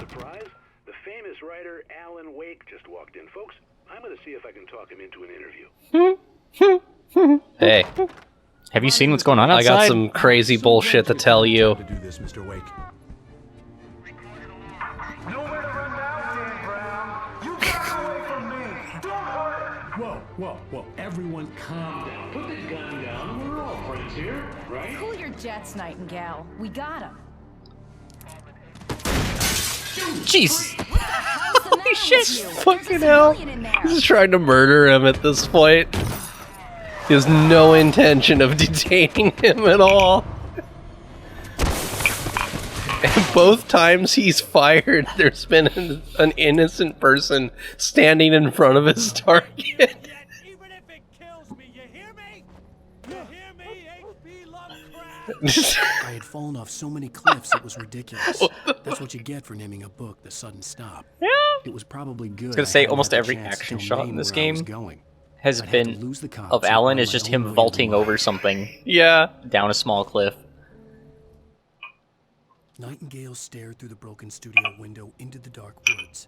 surprise, the famous writer Alan Wake just walked in. Folks, I'm going to see if I can talk him into an interview. Hey. Have you seen what's going on outside? I got some crazy bullshit to tell you. To do this, Mr. Wake. Nowhere to run now, Dan Brown. You got away from me. Don't hurt her. Whoa. Everyone calm down. Put the gun down. We're all friends here, right? Cool your jets, Nightingale. We got him. Jeez. Holy shit. Fucking hell. He's trying to murder him at this point. He has no intention of detaining him at all. And both times he's fired, there's been an innocent person standing in front of his target. Even if it kills me, you hear me? You hear me? HP Lovecraft. I had fallen off so many cliffs it was ridiculous. That's what you get for naming a book The Sudden Stop. Yeah. It was probably good. I was gonna say hadn't almost had the every chance to action tell shot Maine in this where I was game going. has I'd have to been lose the cops of and Alan find is my just own him way to vaulting life. over something Yeah. down a small cliff. Nightingale stared through the broken studio window into the dark woods.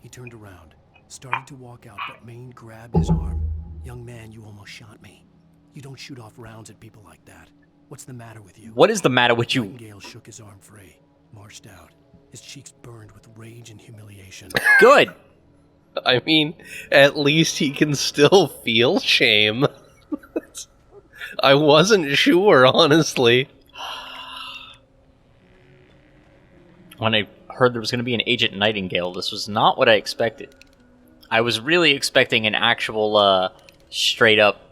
He turned around, started to walk out, but Maine grabbed his arm. Young man, you almost shot me. You don't shoot off rounds at people like that. What's the matter with you? What is the matter with you? Nightingale shook his arm free, marched out. His cheeks burned with rage and humiliation. Good. I mean, at least he can still feel shame. I wasn't sure, honestly. When I heard there was going to be an Agent Nightingale, this was not what I expected. I was really expecting an actual, straight up,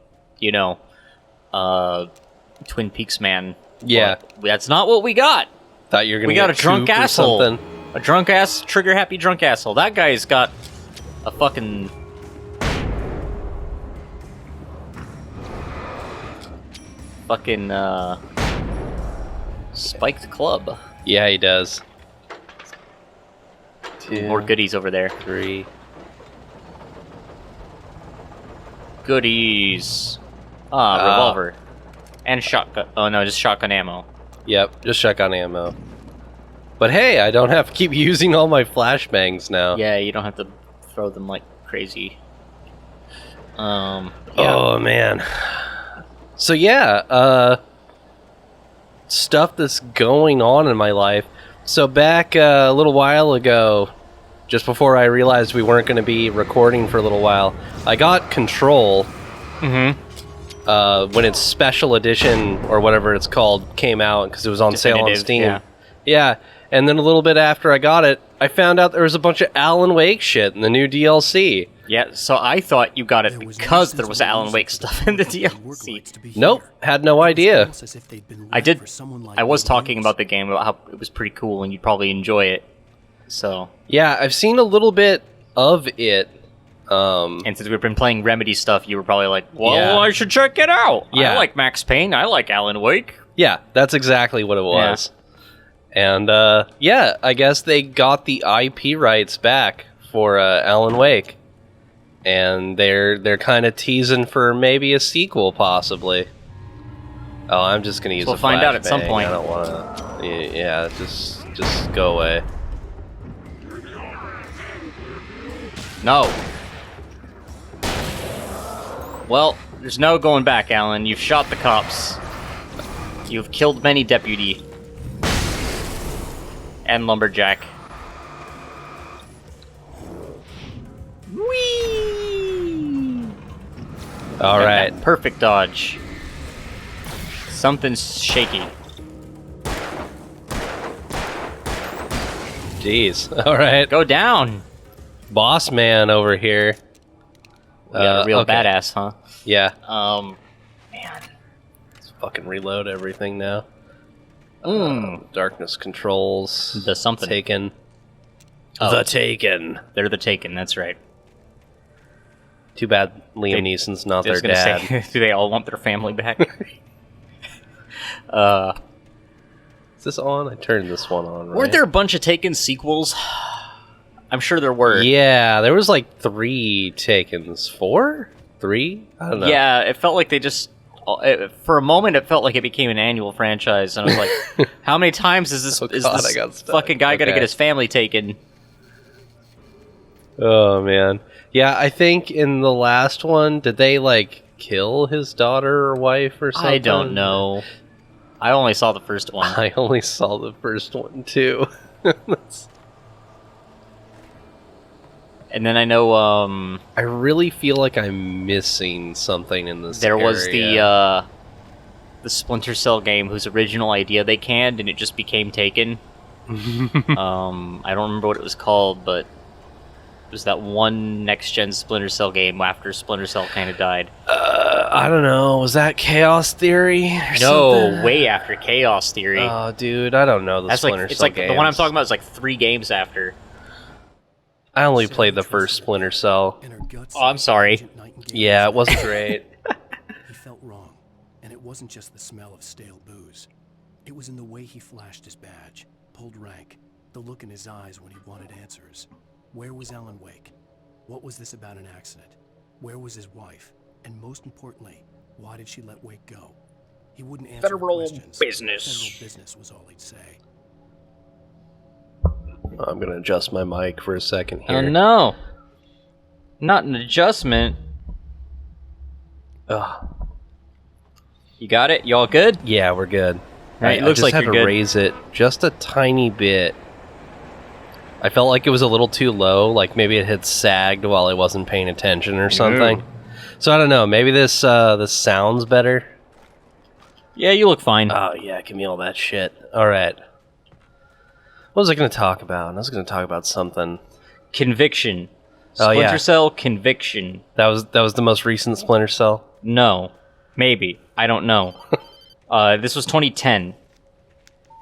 Twin Peaks man. Yeah. But that's not what we got. Thought you were gonna We got get a drunk Coop or asshole. something. A drunk ass, trigger happy drunk asshole. That guy's got a fucking... spiked club. Yeah, he does. 2, More goodies over there. 3. Goodies. Revolver. And shotgun. Oh no, just shotgun ammo. Yep, just shotgun ammo. But hey, I don't have to keep using all my flashbangs now. Yeah, you don't have to throw them like crazy. Yeah. Oh man. So yeah, stuff that's going on in my life. So back a little while ago, just before I realized we weren't going to be recording for a little while, I got Control. When its special edition or whatever it's called came out because it was on sale on Steam. Yeah, and then a little bit after I got it, I found out there was a bunch of Alan Wake shit in the new DLC. Yeah, so I thought you got it because there was Alan Wake stuff in the DLC. Nope, had no idea. I did. I was talking about the game, about how it was pretty cool and you'd probably enjoy it. So Yeah, I've seen a little bit of it. And since we've been playing Remedy stuff, you were probably like, well, Yeah. I should check it out. Yeah. I like Max Payne. I like Alan Wake. Yeah, that's exactly what it was. And yeah, I guess they got the IP rights back for Alan Wake. And they're kind of teasing for maybe a sequel, possibly. Oh, I'm just gonna use. We'll find out at some flashbang. point. I don't want to. Yeah, just go away. No. Well, there's no going back, Alan. You've shot the cops. You've killed many deputy. And lumberjack. Whee! All Got right. that perfect dodge. Something's shaky. Jeez. All right. Go down. Boss man over here. We got a real okay. badass, huh? Yeah. Man. Let's fucking reload everything now. Darkness controls. The something. Taken. Oh. The Taken. They're the Taken, that's right. Too bad Liam Neeson's not I was their gonna dad. say, do they all want their family back? Is this on? I turned this one on, right? Weren't there a bunch of Taken sequels? I'm sure there were. Yeah, there was like 3 Takens. 4? 3? I don't know. Yeah, it felt like they just for a moment, it felt like it became an annual franchise, and I was like, "How many times is this I got stuck. fucking guy gonna Okay. get his family taken?" Oh man, yeah. I think in the last one, did they like kill his daughter or wife or something? I don't know. I only saw the first one. I only saw the first one too. And then I know I really feel like I'm missing something in this. there was area. the Splinter Cell game whose original idea they canned and it just became Taken. I don't remember what it was called, but it was that one next-gen Splinter Cell game after Splinter Cell kind of died. I don't know. Was that Chaos Theory? Or No, something? way after Chaos Theory. Oh, dude, I don't know the That's Splinter like it's Cell like games. the one I'm talking about is like 3 games after. I only played the first Splinter Cell. And her guts Oh, I'm sorry. Agent Nightingale Yeah, it was wasn't great. He felt wrong, and it wasn't just the smell of stale booze. It was in the way he flashed his badge, pulled rank, the look in his eyes when he wanted answers. Where was Alan Wake? What was this about an accident? Where was his wife? And most importantly, why did she let Wake go? He wouldn't answer the Federal questions. business. Federal business was all he'd say. I'm gonna adjust my mic for a second here. Oh no, not an adjustment. Ugh. You got it? You all good? Yeah, we're good. Right, I looks just like had you're to good. raise it just a tiny bit. I felt like it was a little too low, like maybe it had sagged while I wasn't paying attention or something. So I don't know. Maybe this sounds better. Yeah, you look fine. Oh yeah, give me all that shit. All right. What was I going to talk about? I was going to talk about something. Conviction. Oh, yeah. Splinter Cell Conviction. That was the most recent Splinter Cell. No. Maybe. I don't know. This was 2010.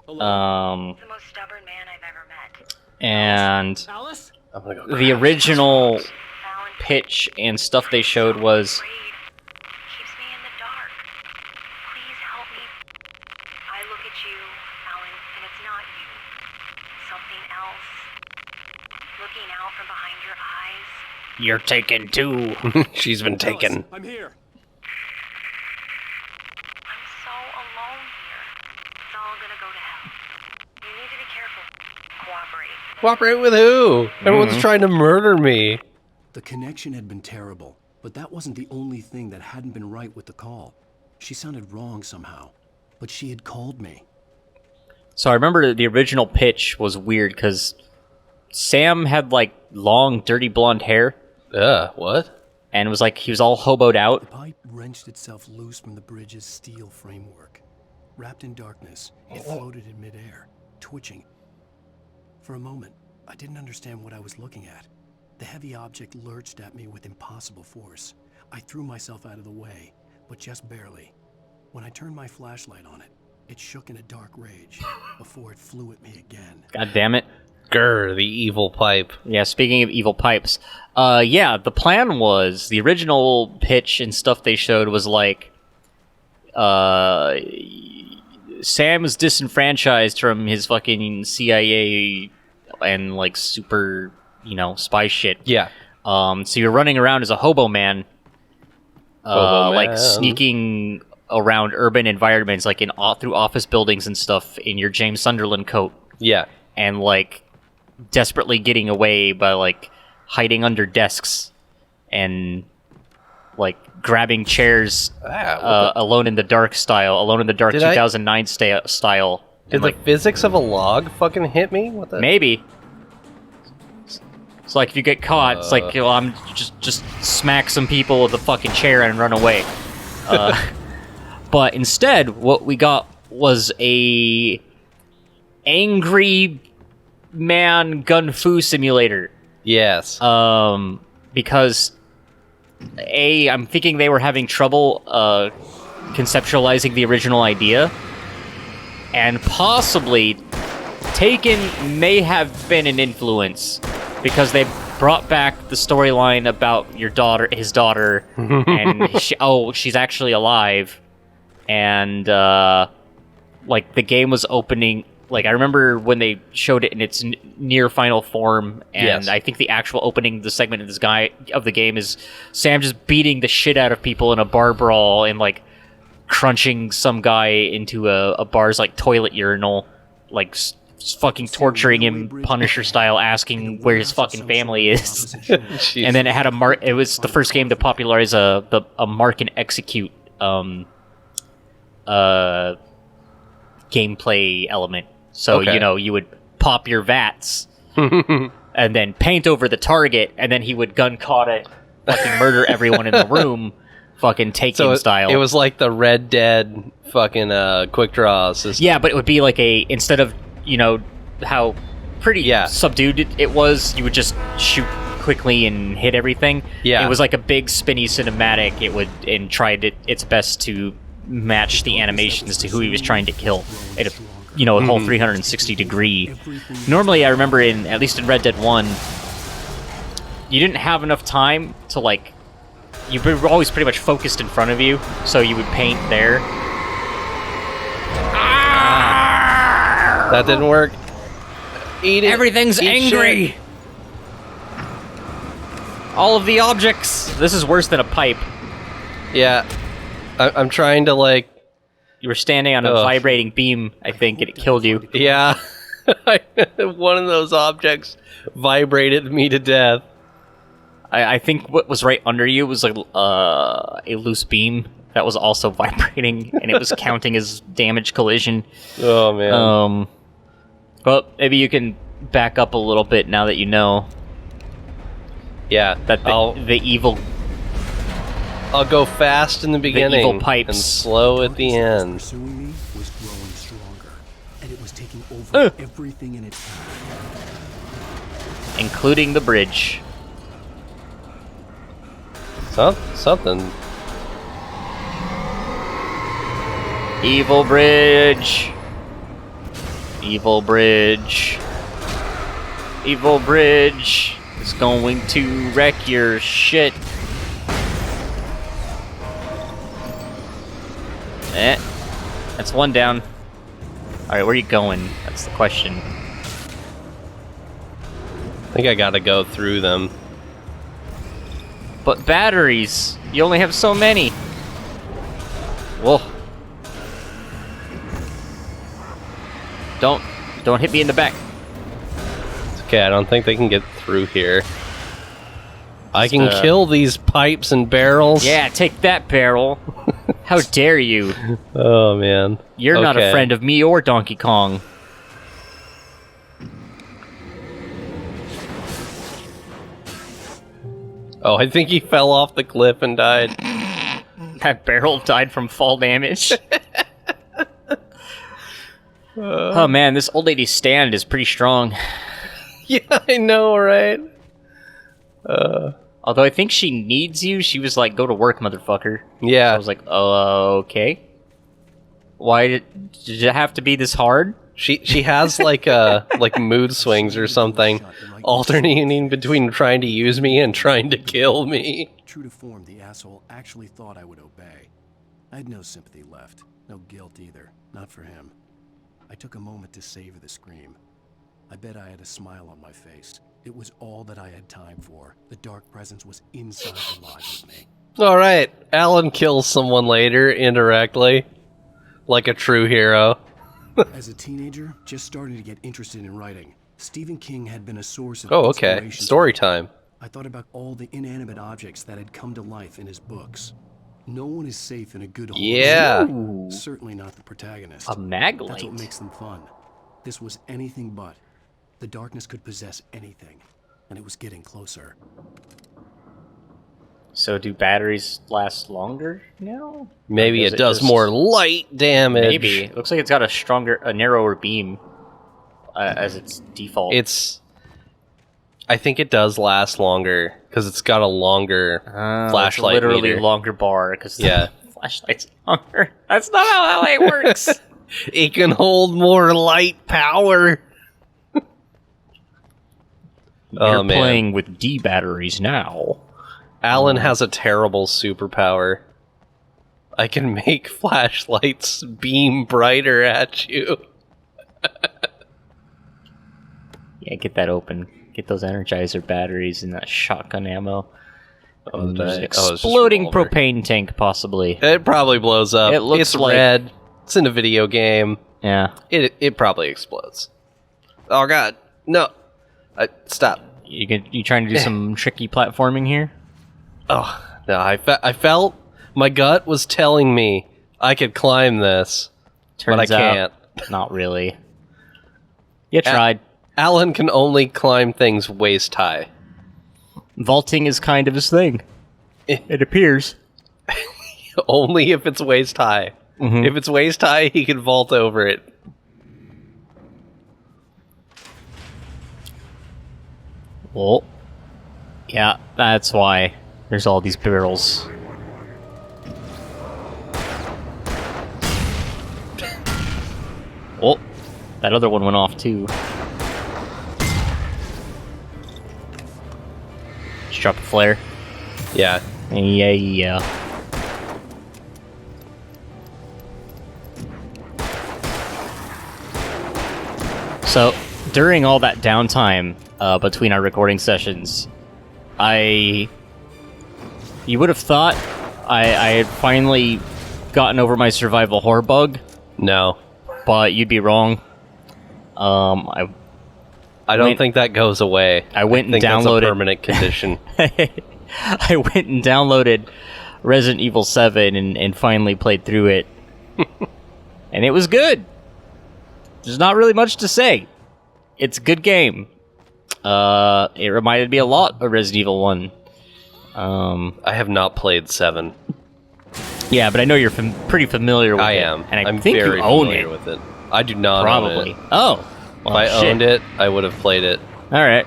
The most stubborn man I've ever met. And Alice? I'm gonna go. the crash. original Alan pitch and stuff they showed was afraid. Keeps me in the dark. Please help me. I look at you, Alan, and it's not you. Something else. Looking out from behind your eyes. "You're taken too." She's been taken. Alice, I'm here. I'm so alone here. It's all gonna go to hell. You need to be careful. Cooperate. Cooperate with who? Everyone's trying to murder me. The connection had been terrible, but that wasn't the only thing that hadn't been right with the call. She sounded wrong somehow, but she had called me. So I remember the original pitch was weird because Sam had like long, dirty blonde hair What? and it was like he was all hoboed The out. pipe wrenched itself loose from the bridge's steel framework. Wrapped in darkness, it floated in midair, twitching. For a moment, I didn't understand what I was looking at. The heavy object lurched at me with impossible force. I threw myself out of the way, but just barely. When I turned my flashlight on it, it shook in a dark rage before it flew at me again. God damn it. Grr, the evil pipe. Yeah, speaking of evil pipes. Yeah, the plan was, the original pitch and stuff they showed was like, Sam is disenfranchised from his fucking CIA and like super, spy shit. Yeah. So you're running around as a hobo man, Hobo like man. sneaking around urban environments, like through office buildings and stuff in your James Sunderland coat, Yeah. and like desperately getting away by like hiding under desks and like grabbing chairs, Alone in the Dark style, Alone in the Dark Did I- 2009 style. Did And, the like physics of a log fucking hit me? What the? maybe. It's like if you get caught, it's like I'm just smack some people with a fucking chair and run away. But instead, what we got was a angry man gun fu simulator. Yes. Because I'm thinking they were having trouble conceptualizing the original idea, and possibly Taken may have been an influence because they brought back the storyline about his daughter, and she's actually alive, and like the game was opening. Like I remember when they showed it in its near final form, and Yes. I think the actual opening of the segment of the game is Sam just beating the shit out of people in a bar brawl and like crunching some guy into a bar's like toilet urinal, like fucking torturing him Punisher style, asking where his fucking family is. And then it had it was the first game to popularize a mark and execute gameplay element. So you would pop your VATS and then paint over the target, and then he would gun caught it, fucking murder everyone in the room, fucking Taken style. It was like the Red Dead fucking quick draw system. Yeah, but it would be like instead of how pretty subdued it was, you would just shoot quickly and hit everything. Yeah, it was like a big spinny cinematic. It would tried its best to match the animations to who he was trying to kill. A whole 360 degree. Normally, I remember at least in Red Dead 1, you didn't have enough time to you were always pretty much focused in front of you, so you would paint there. That didn't work. Eat it. Everything's angry. Shit. All of the objects. This is worse than a pipe. Yeah, I'm trying to You were standing on a vibrating beam, I think, and it killed you. Yeah, one of those objects vibrated me to death. I think what was right under you was like a loose beam that was also vibrating, and it was counting as damage collision. Oh man. Well, maybe you can back up a little bit now that you know. Yeah, that the evil. I'll go fast in the beginning, evil pipes, and slow at the end. Pursuing me was growing stronger, and it was taking over everything in its path, including the bridge. Something. Evil bridge. Evil bridge. Evil bridge is going to wreck your shit. That's one down. Alright, where are you going? That's the question. I think I gotta go through them. But batteries! You only have so many! Whoa. Don't hit me in the back. It's okay, I don't think they can get through here. I can kill these pipes and barrels. Yeah, take that, barrel. How dare you? Oh, man. You're not a friend of me or Donkey Kong. Oh, I think he fell off the cliff and died. That barrel died from fall damage. Oh man, this old lady's stand is pretty strong. Yeah, I know, right? Although I think she needs you. She was like, go to work, motherfucker. Yeah. So I was like, okay. Why did it have to be this hard? She has like mood swings or something, alternating between trying to use me and trying to kill me. True to form, the asshole actually thought I would obey. I had no sympathy left, no guilt either, not for him. I took a moment to savor the scream. I bet I had a smile on my face. It was all that I had time for. The dark presence was inside the lodge with me. Alright, Alan kills someone later, indirectly. Like a true hero. As a teenager, just starting to get interested in writing, Stephen King had been a source of okay. Story time. I thought about all the inanimate objects that had come to life in his books. No one is safe in a good horror. Yeah. Ooh. Certainly not the protagonist. A maglite. That's what makes them fun. This was anything but. The darkness could possess anything, and it was getting closer. So do batteries last longer now? Maybe it does more light damage. Maybe. It looks like it's got a narrower beam as its default. I think it does last longer because it's got a longer flashlight it's literally meter. Longer bar because the flashlight's longer. That's not how LA works. It can hold more light power. You're playing with D batteries now. Alan has a terrible superpower. I can make flashlights beam brighter at you. Yeah, get that open. Get those Energizer batteries and that shotgun ammo. Oh, There's an it's just exploding revolver. propane tank, possibly. It probably blows up. It looks it's like- red. It's in a video game. Yeah. It probably explodes. Oh god, no! Stop. You trying to do some tricky platforming here? Oh no! I felt my gut was telling me I could climb this, but I Turns out, can't. Not really. You tried. Alan can only climb things waist high. Vaulting is kind of his thing. It appears. Only if it's waist high. Mhm. If it's waist high, he can vault over it. Well, yeah, that's why there's all these barrels. Oh, that other one went off too. Just drop a flare. Yeah. Yeah. So, during all that downtime between our recording sessions, you would have thought I had finally gotten over my survival horror bug, No. but you'd be wrong. I don't went- think that goes away. I went and think that's downloaded- a permanent condition. I went and downloaded Resident Evil 7 and finally played through it. And it was good. There's not really much to say. It's a good game. It reminded me a lot of Resident Evil 1. I have not played 7. Yeah, but I know you're pretty familiar with I it. am. And I I'm think very you own familiar it. with it. I do not Probably. own it. Oh. Well, If I shit. owned it, I would have played it. Alright.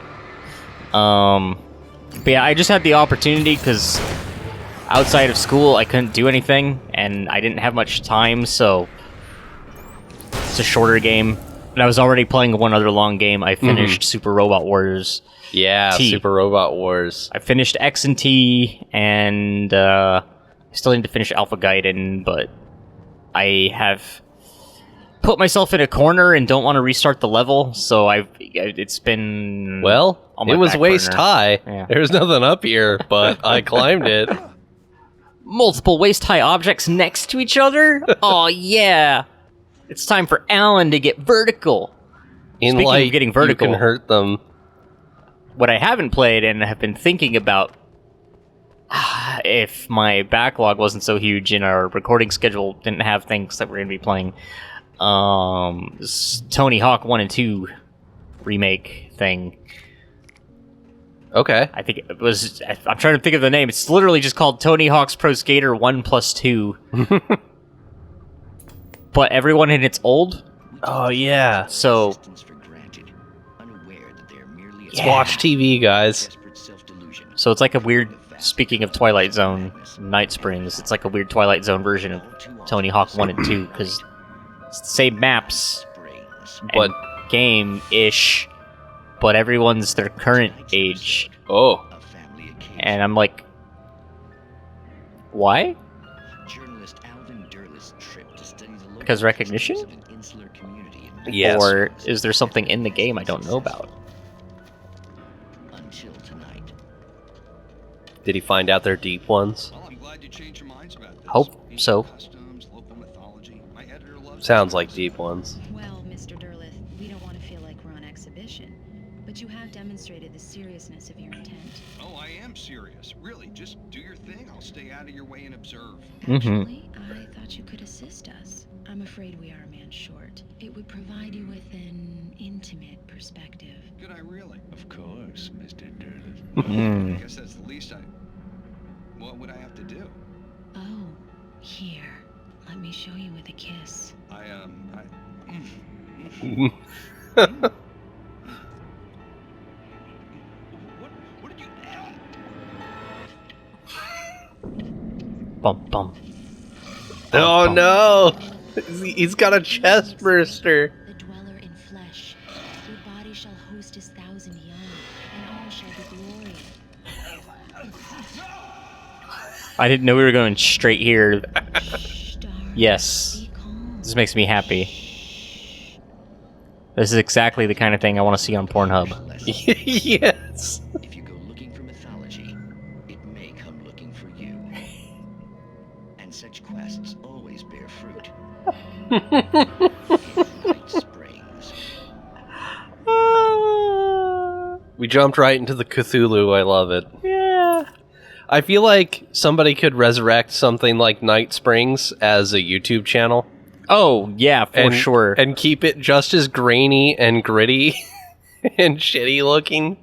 But yeah, I just had the opportunity because outside of school I couldn't do anything and I didn't have much time, so it's a shorter game. And I was already playing one other long game. I finished Super Robot Warriors. Yeah, T. Super Robot Wars. I finished X and T, and I still need to finish Alpha Gaiden, but I have put myself in a corner and don't want to restart the level, so it's been... Well, on my it was back waist burner. high. Yeah. There's nothing up here, but I climbed it. Multiple waist-high objects next to each other? Oh yeah! It's time for Alan to get vertical. In Speaking of light, getting vertical- you can hurt them. What I haven't played and have been thinking about, if my backlog wasn't so huge and our recording schedule didn't have things that we're going to be playing, this Tony Hawk 1 and 2 remake thing. Okay. I think it was... I'm trying to think of the name. It's literally just called Tony Hawk's Pro Skater 1+2. But everyone in it's old, Oh, yeah. so... Let's watch TV, guys. So it's like a weird... Speaking of Twilight Zone, Night Springs, it's like a weird Twilight Zone version of Tony Hawk 1 and 2, because it's the same maps, But, game-ish, but everyone's their current age. oh. And I'm like, why? Because recognition? Yes. Or is there something in the game I don't know about? Did he find out they're deep ones? Well, I'm glad you changed your minds about this. Hope so. Customs, local mythology. My editor loves Sounds like deep ones. Well, Mr. Derleth, we don't want to feel like we're on exhibition, but you have demonstrated the seriousness of your intent. Oh, I am serious. Really, just do your thing. I'll stay out of your way and observe. Actually, I thought you could assist us. I'm afraid we are a man short. It would provide you with an intimate perspective. Could I really? Of course, Mr. Derleth. I guess that's the least I... What would I have to do? Oh, here. Let me show you with a kiss. What did you... Bum bum. Oh, no! He's got a chest burster. The dweller in flesh. Your body shall host his 1,000 young, and all shall be glorious. I didn't know we were going straight here. Shh, darling. Yes. Be calm. This makes me happy. This is exactly the kind of thing I want to see on Pornhub. Yes. If you go looking for mythology, it may may come looking for you. And such quests always bear fruit. Night Springs. We jumped right into the Cthulhu. I love it. Yeah. I feel like somebody could resurrect something like Night Springs as a YouTube channel. Oh, yeah, for sure. And keep it just as grainy and gritty and shitty looking.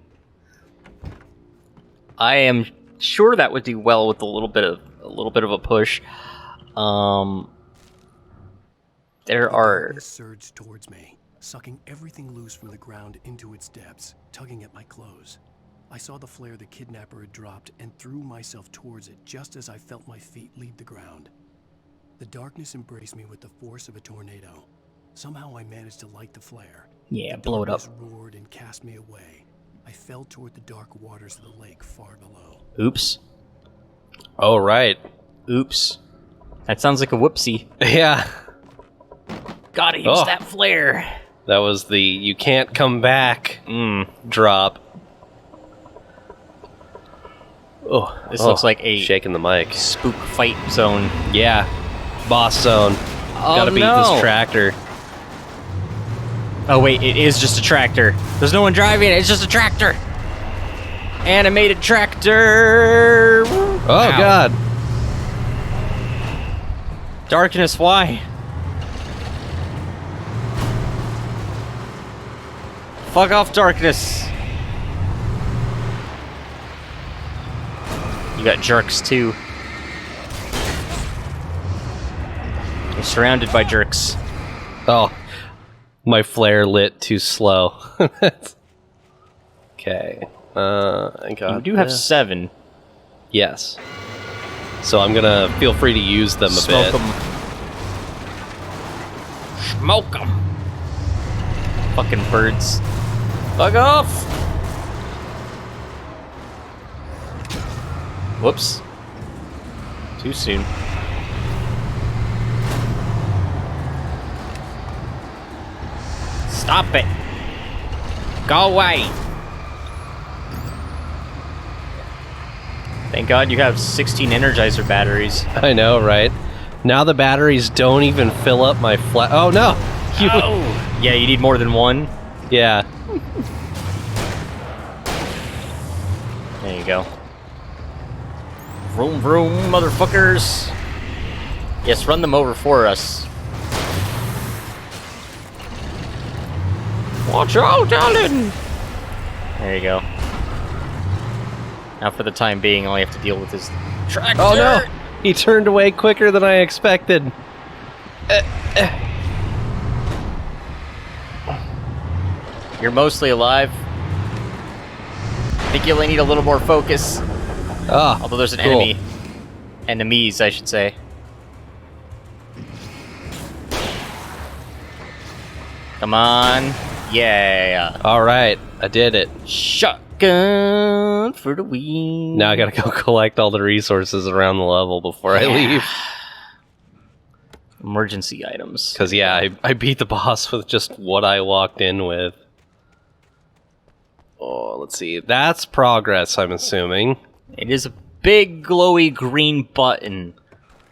I am sure that would do well with a little bit of a push. There are Darkness surged towards me, sucking everything loose from the ground into its depths, tugging at my clothes. I saw the flare the kidnapper had dropped and threw myself towards it just as I felt my feet leave the ground. The darkness embraced me with the force of a tornado. Somehow I managed to light the flare. Yeah, The blow it up. darkness roared and cast me away. I fell toward the dark waters of the lake far below. Oops. Oh, right. Oops. That sounds like a whoopsie. Yeah. Gotta use that flare. That was the you can't come back drop. Oh, This looks like a shaking the mic. spook fight zone. Yeah. Boss zone. Gotta beat this tractor. Oh wait, it is just a tractor. There's no one driving it, it's just a tractor. Animated tractor. Oh, Ow. God. Darkness, why? Fuck off, darkness. You got jerks too. You're surrounded by jerks. Oh, my flare lit too slow. Okay. I got You do have this. 7. Yes. So I'm gonna feel free to use them a Smoke bit. them. Smoke them. Fucking birds. Fuck off! Whoops. Too soon. Stop it! Go away! Thank God you have 16 Energizer batteries. I know, right? Now the batteries don't even fill up my Oh, no! Yeah, you need more than one. Yeah. There you go. Vroom vroom, motherfuckers! Yes, run them over for us. Watch out, Alan! There you go. Now for the time being, all you have to deal with is tractor! Oh, no! He turned away quicker than I expected. You're mostly alive. I think you only need a little more focus. Ah, Although there's an cool. enemy. Enemies, I should say. Come on. Yeah. All right, I did it. Shotgun for the win. Now I gotta go collect all the resources around the level before I leave. Emergency items. Because, yeah, I beat the boss with just what I walked in with. Oh, let's see. That's progress, I'm assuming. It is a big glowy green button.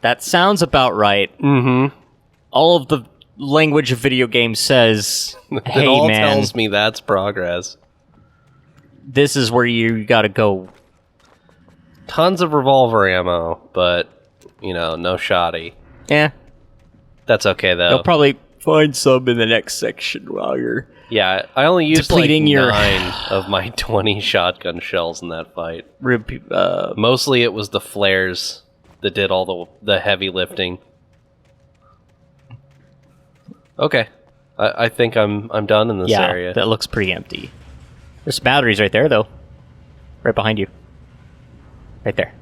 That sounds about right. Mm-hmm. All of the language of video games says, hey It all man, tells me that's progress. this is where you gotta go. Tons of revolver ammo, but, you know, no shoddy. Yeah. That's okay, though. You'll probably find some in the next section, Roger. Yeah, I only used Depleting like your 9 of my 20 shotgun shells in that fight. Uh, Mostly it was the flares that did all the heavy lifting. Okay, I think I'm done in this yeah, area. that looks pretty empty. There's batteries right there, though. Right behind you. Right there.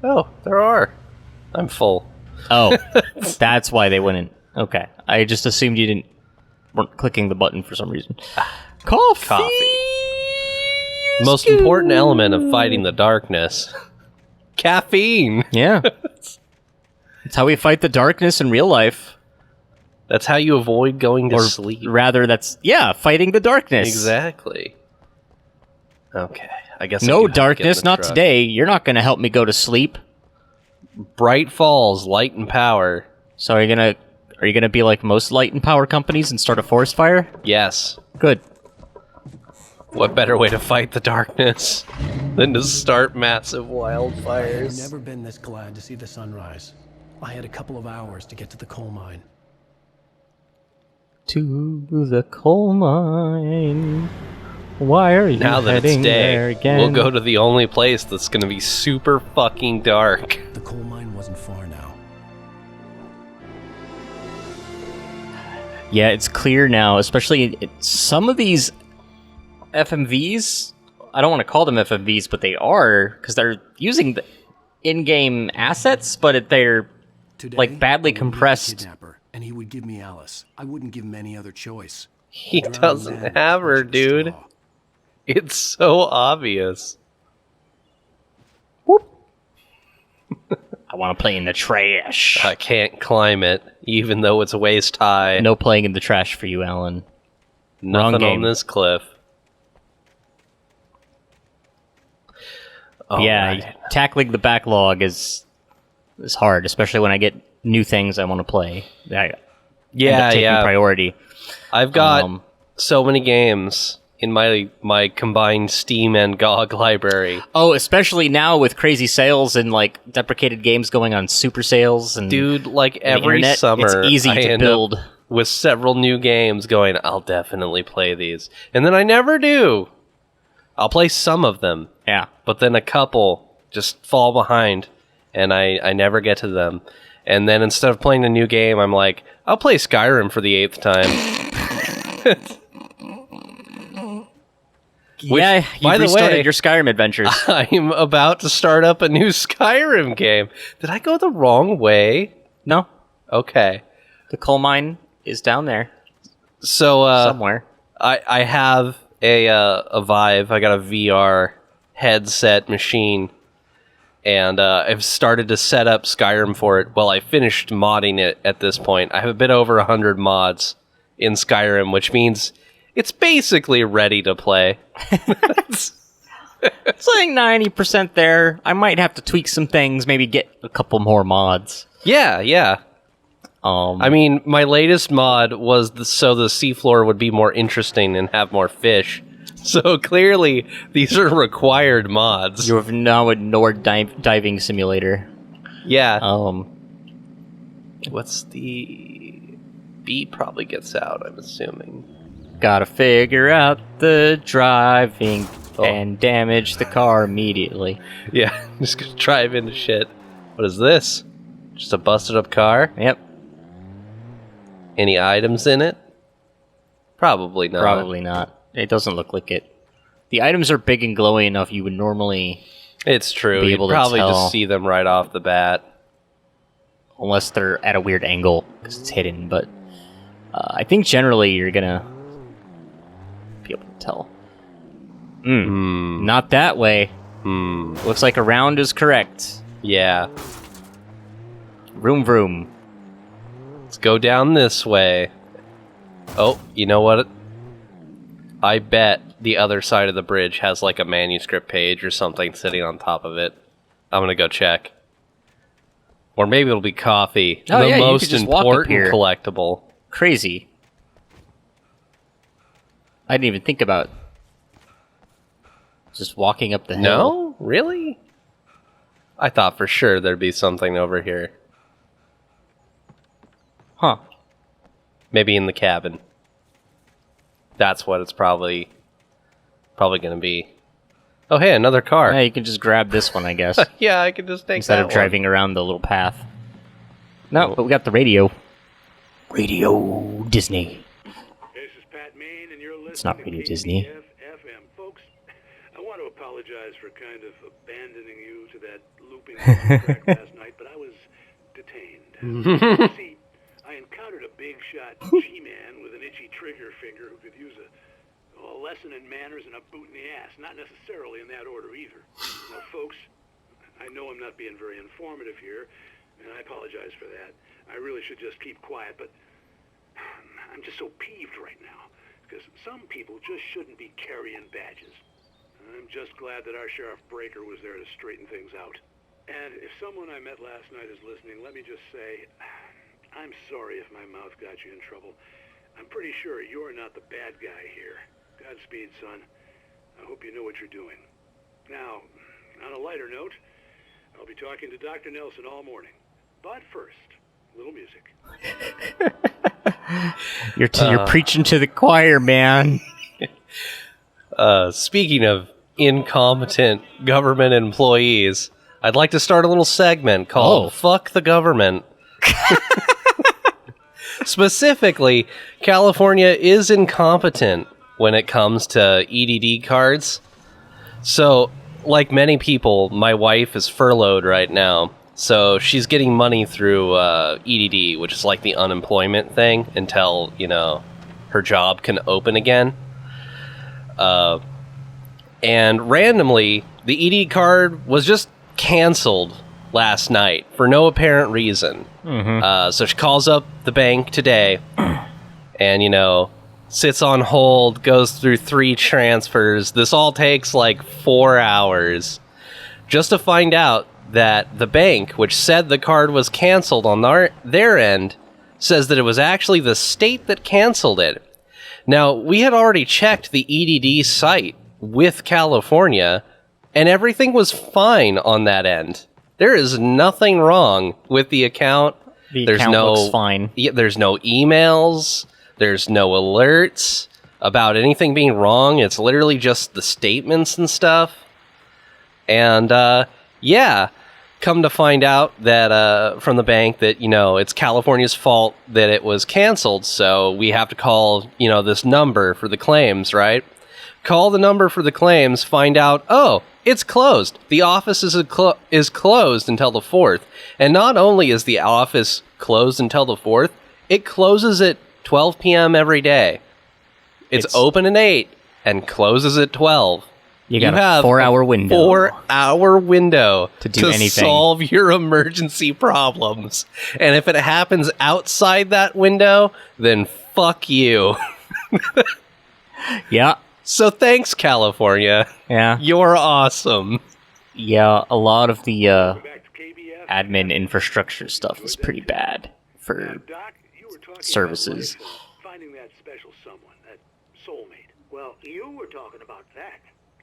Oh, there are. I'm full. Oh, that's why they wouldn't. Okay, I just assumed you weren't clicking the button for some reason. Coffee. Most important element of fighting the darkness. Caffeine. Yeah. It's how we fight the darkness in real life. That's how you avoid going to Or sleep. rather, fighting the darkness. Exactly. Okay, I guess I do No have to get in darkness, the not truck. today. You're not going to help me go to sleep. Bright Falls, light and power. So are you gonna be like most light and power companies and start a forest fire? Yes. Good. What better way to fight the darkness than to start massive I've wildfires? never been this glad to see the sunrise. I had a couple of hours to get to the coal mine. To the coal mine. Why are you Now that heading it's there day, again? we'll go to the only place that's gonna be super fucking dark. The coal mine wasn't far now. Yeah, it's clear now, especially some of these FMVs. I don't want to call them FMVs, but they are, because they're using the in-game assets, but they're Today, like badly I would meet the compressed. kidnapper, and he would give me Alice. I wouldn't give him any other choice. He The drowned doesn't man have her, clutched the dude. straw. It's so obvious. I want to play in the trash. I can't climb it, even though it's waist high. No playing in the trash for you, Alan. Nothing game. on this cliff. Yeah, Alright. tackling the backlog is hard, especially when I get new things I want to play. I end up taking priority. I've got Um, so many games in my combined Steam and GOG library. Oh, especially now with crazy sales and like deprecated games going on super sales and Dude, like the every internet, summer, it's easy I to end build. up with several new games going, I'll definitely play these. And then I never do. I'll play some of them, Yeah. but then a couple just fall behind, and I never get to them. And then instead of playing a new game, I'm like, I'll play Skyrim for the 8th time. Yeah, you by the restarted way- your Skyrim adventures. I'm about to start up a new Skyrim game. Did I go the wrong way? No, Okay. the coal mine is down there So, somewhere. I have a Vive. I got a VR headset machine, and I've started to set up Skyrim for it. Well, I finished modding it at this point. I have a bit over 100 mods in Skyrim, which means it's basically ready to play. It's like 90% there. I might have to tweak some things, maybe get a couple more mods. Yeah. I mean, my latest mod was so the seafloor would be more interesting and have more fish. So clearly, these are required mods. You have now a Nord diving simulator. Yeah. What's the B probably gets out, I'm assuming. Gotta figure out the driving and damage the car immediately. Yeah, just gonna drive into shit. What is this? Just a busted up car? Yep, Any items in it? Probably not. probably not. It doesn't look like it. The items are big and glowy enough you would normally, It's true. Be You'd able to probably tell. just see them right off the bat. unless they're at a weird angle because it's hidden, but I think generally you're gonna be able to tell. Not that way. Looks like around is correct. Yeah. Vroom vroom. Let's go down this way. Oh, you know what? I bet the other side of the bridge has like a manuscript page or something sitting on top of it. I'm gonna go check. Or maybe it'll be coffee. Oh, the yeah, you most could just walk up important here. collectible. Crazy. I didn't even think about just walking up the hill. No? Really? I thought for sure there'd be something over here. Huh. Maybe in the cabin. That's what it's probably gonna be. Oh, hey, another car. Yeah, you can just grab this one, I guess, Yeah, I could just take instead that of driving around the little path. No, but we got the radio. Radio Disney. This is Pat Main, and you're listening It's not to Radio Disney. KBF-FM. Folks, I want to apologize for kind of abandoning you to that looping track last night, but I was detained. See, I encountered a big shot G-man with an itchy trigger finger who could use a lesson in manners and a boot in the ass. Not necessarily in that order either. Now, folks, I know I'm not being very informative here, and I apologize for that. I really should just keep quiet, but I'm just so peeved right now because some people just shouldn't be carrying badges. I'm just glad that our Sheriff Breaker was there to straighten things out. And if someone I met last night is listening, let me just say, I'm sorry if my mouth got you in trouble. I'm pretty sure you're not the bad guy here. Godspeed, son. I hope you know what you're doing. Now, on a lighter note, I'll be talking to Dr. Nelson all morning. But first, a little music. You're preaching to the choir, man. Speaking of incompetent government employees, I'd like to start a little segment called Fuck the Government. Specifically, California is incompetent when it comes to EDD cards. So, like many people, my wife is furloughed right now. So she's getting money through EDD, which is like the unemployment thing, until, her job can open again. And randomly, the EDD card was just canceled last night for no apparent reason. So she calls up the bank today and, sits on hold, goes through 3 transfers. This all takes like 4 hours just to find out that the bank, which said the card was canceled on their end, says that it was actually the state that canceled it. Now, we had already checked the EDD site with California, and everything was fine on that end. There is nothing wrong with the account. There's account looks fine. There's no emails. There's no alerts about anything being wrong. It's literally just the statements and stuff. And, come to find out that from the bank that, it's California's fault that it was canceled, so we have to call, this number for the claims, right? Call the number for the claims, find out, it's closed. The office is closed until the 4th. And not only is the office closed until the 4th, it closes at 12 p.m. every day. It's open at 8 and closes at 12. You got a 4-hour window. 4-hour window to do anything. Solve your emergency problems. And if it happens outside that window, then fuck you. Yeah. So thanks, California. Yeah. You're awesome. Yeah, a lot of the admin infrastructure stuff is pretty bad for services. Finding that special someone, that soulmate. Well, you were talking about that.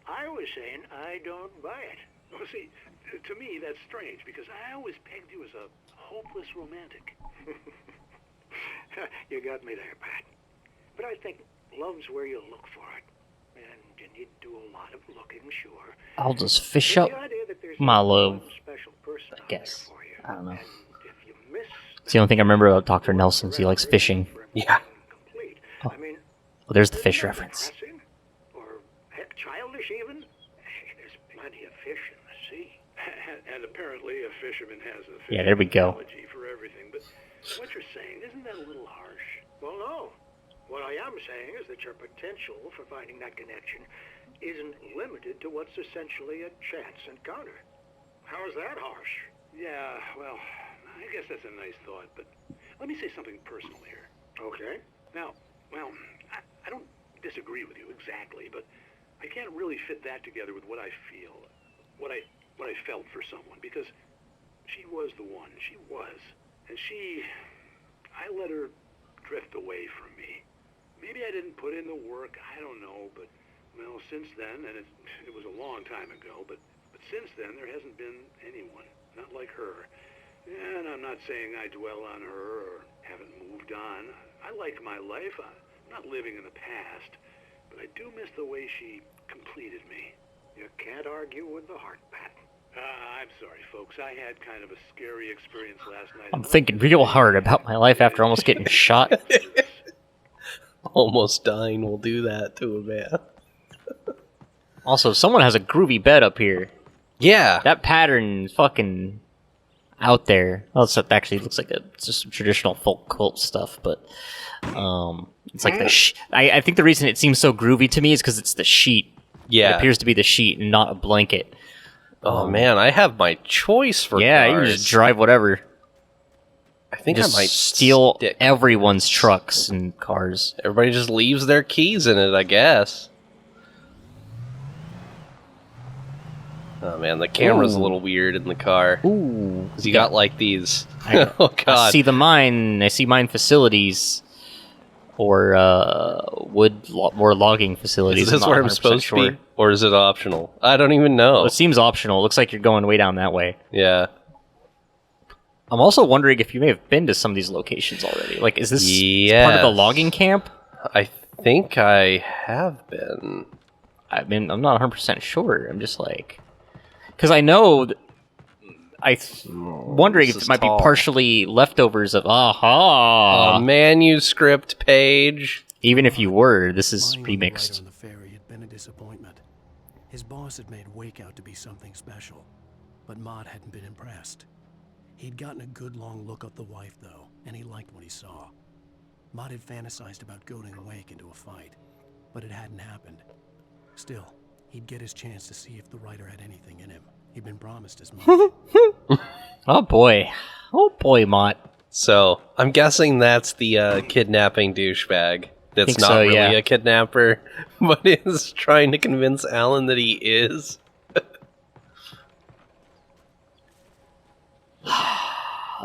I was saying I don't buy it. Well, see, to me that's strange because I always pegged you as a hopeless romantic. You got me there, Pat. But I think love's where you look for it. And you need to do a lot of looking, sure. I'll just fish up my love, I guess. I don't know. It's the only thing I remember about Dr. Nelson's. He likes fishing. Yeah. Oh. Well, there's the fish reference. Or heck, childish even. There's plenty of fish in the sea. And apparently a fisherman has a Yeah, there we go. analogy for everything. But what you're saying, isn't that a little harsh? Well, no. What I am saying is that your potential for finding that connection isn't limited to what's essentially a chance encounter. How is that harsh? Yeah, well, I guess that's a nice thought, but let me say something personal here. Okay. Now, well, I don't disagree with you exactly, but I can't really fit that together with what I feel, what I felt for someone, because she was the one. She was. And I let her drift away from me. Maybe I didn't put in the work, I don't know, but, well, since then, and it was a long time ago, but since then, there hasn't been anyone, not like her. And I'm not saying I dwell on her or haven't moved on. I like my life. I'm not living in the past, but I do miss the way she completed me. You can't argue with the heart, Pat. I'm sorry, folks. I had kind of a scary experience last night. I'm thinking real hard about my life after almost getting shot. Almost dying will do that to a man. Also, someone has a groovy bed up here. Yeah. That pattern is fucking out there. Well, it actually looks like it's just some traditional folk cult stuff, but it's like the I think the reason it seems so groovy to me is because it's the sheet. Yeah. It appears to be the sheet and not a blanket. Oh man, I have my choice for yeah, cars. you can just drive whatever. I think just I might steal everyone's trucks and cars. Everybody just leaves their keys in it, I guess. Oh man, the camera's a Ooh. little weird in the car. Ooh. Because you got like these. I Oh god. see the mine. I see mine facilities. Or more logging facilities. Is this not where I'm 100% supposed sure. to be? Or is it optional? I don't even know. Well, it seems optional. It looks like you're going way down that way. Yeah. I'm also wondering if you may have been to some of these locations already. Like, is this part of the Yes. logging camp? I think I have been. I mean, I'm not 100% sure. I'm just like... Because I know... wondering this if is it might tall. be partially leftovers of Aha! Manuscript page. Even if you were, this is Lying on the writer remixed. on the ferry had been a disappointment. His boss had made Wake out to be something special, but Mott hadn't been impressed. He'd gotten a good long look at the wife, though, and he liked what he saw. Mott had fantasized about goading Wake into a fight, but it hadn't happened. Still, he'd get his chance to see if the writer had anything in him. He'd been promised as much. Oh boy. Oh boy, Mott. So, I'm guessing that's the kidnapping douchebag. That's Think not so, really yeah. a kidnapper, but is trying to convince Alan that he is.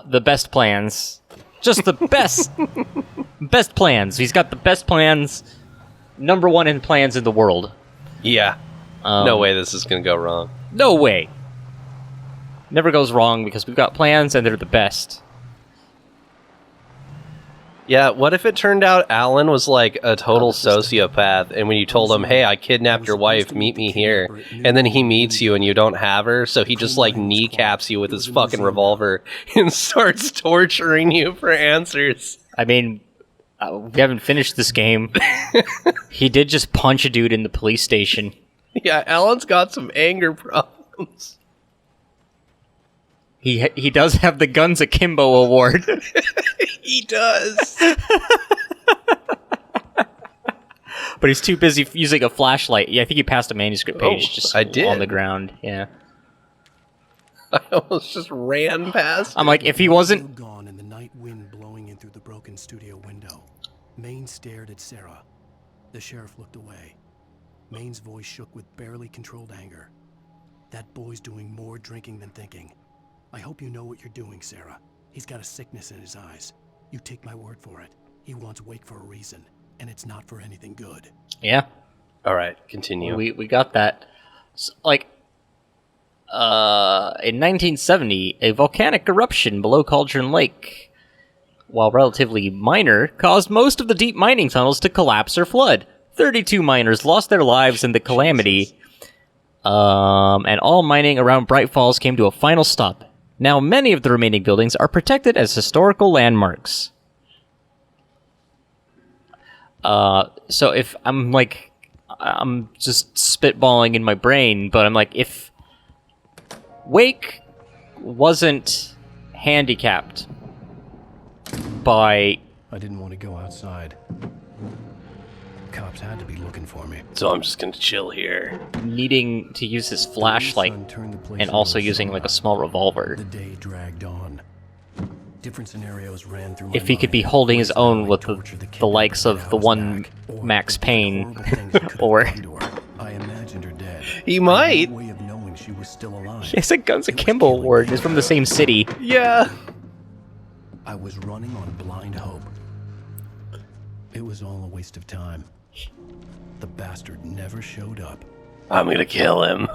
The best plans. Just the best. Best plans. He's got the best plans. Number one in plans in the world. Yeah. No way this is gonna go wrong. No way. Never goes wrong because we've got plans and they're the best. Yeah, what if it turned out Alan was like a total sociopath, and when you told him, hey, I kidnapped your wife, meet me here, and then he meets you and you don't have her, so he just like kneecaps you with his fucking revolver and starts torturing you for answers. I mean, we haven't finished this game. He did just punch a dude in the police station. Yeah, Alan's got some anger problems. He does have the Guns Akimbo Award. He does. But he's too busy using a flashlight. Yeah, I think he passed a manuscript page just I did. on the ground. Yeah. I almost just ran past. I'm like, if he wasn't... Still gone and the night wind blowing in through the broken studio window. Maine stared at Sarah. The sheriff looked away. Maine's voice shook with barely controlled anger. That boy's doing more drinking than thinking. I hope you know what you're doing, Sarah. He's got a sickness in his eyes. You take my word for it. He wants Wake for a reason, and it's not for anything good. Yeah. All right, continue. We got that. Like, in 1970, a volcanic eruption below Cauldron Lake, while relatively minor, caused most of the deep mining tunnels to collapse or flood. 32 miners lost their lives in the calamity, and all mining around Bright Falls came to a final stop. Now, many of the remaining buildings are protected as historical landmarks. So if I'm like, I'm just spitballing in my brain, but I'm like, if Wake wasn't handicapped by... I didn't want to go outside. Cops had to be looking for me. So I'm just gonna chill here. needing to use his flashlight and also using like a small revolver. The day dragged on. Different scenarios ran through my If he could be mind. holding his own with Torture the likes of the one Max Payne, or I imagined her dead. He might. No way of knowing she was still alive. he has a Guns Akimbo Award. He's from the same city. Yeah. I was running on blind hope. It was all a waste of time. The bastard never showed up. I'm gonna kill him.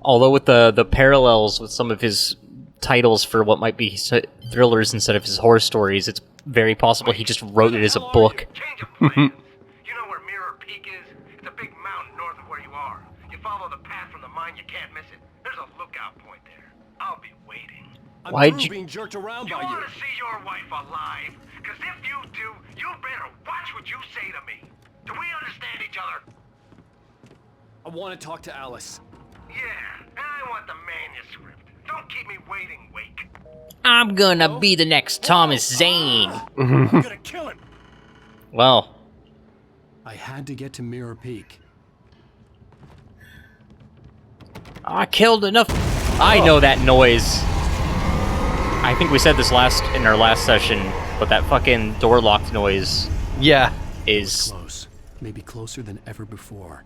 Although with the parallels with some of his titles for what might be thrillers instead of his horror stories, it's very possible he just wrote it as a book. Change of plans. You know where Mirror Peak is? It's a big mountain north of where you are. You follow the path from the mine, you can't miss it. There's a lookout point there. I'll be waiting. Why'd you... being jerked around You by you. want to see your wife alive? Because if you do, you better watch what you say to me. Do we understand each other? I want to talk to Alice. Yeah, and I want the manuscript. Don't keep me waiting, Wake. I'm gonna be the next Thomas Zane. I'm gonna kill him. Well, I had to get to Mirror Peak. I killed enough... I know that noise. I think we said this in our last session, but that fucking door locked noise Yeah. is Close. maybe closer than ever before.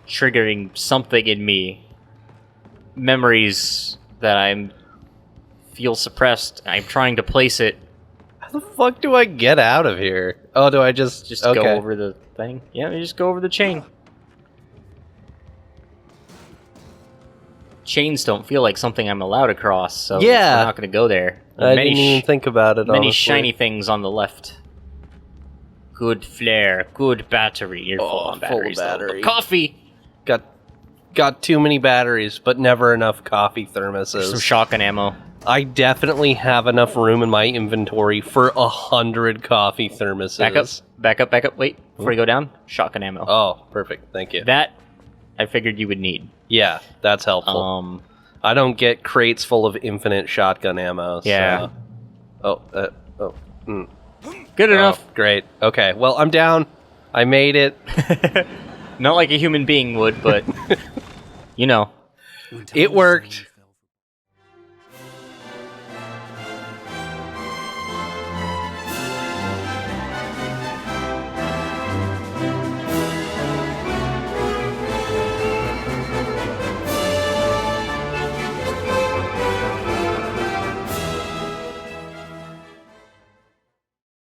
Triggering something in me. Memories that I feel suppressed. I'm trying to place it. How the fuck do I get out of here? Oh, do I just okay. Go over the thing? Yeah, you just go over the chain. Chains don't feel like something I'm allowed to cross, so yeah. we're not going to go there. I didn't even think about it, Many honestly. shiny things on the left. Good flare, good battery. You're full on batteries, full battery. But coffee! Got too many batteries, but never enough coffee thermoses. Some shotgun ammo. I definitely have enough room in my inventory for 100 coffee thermoses. Back up. Wait, before you go down, shotgun ammo. Oh, perfect. Thank you. That, I figured you would need. Yeah, that's helpful. I don't get crates full of infinite shotgun ammo. Yeah. So. Good enough. Great. Okay, well, I'm down. I made it. Not like a human being would, but, you know. It worked.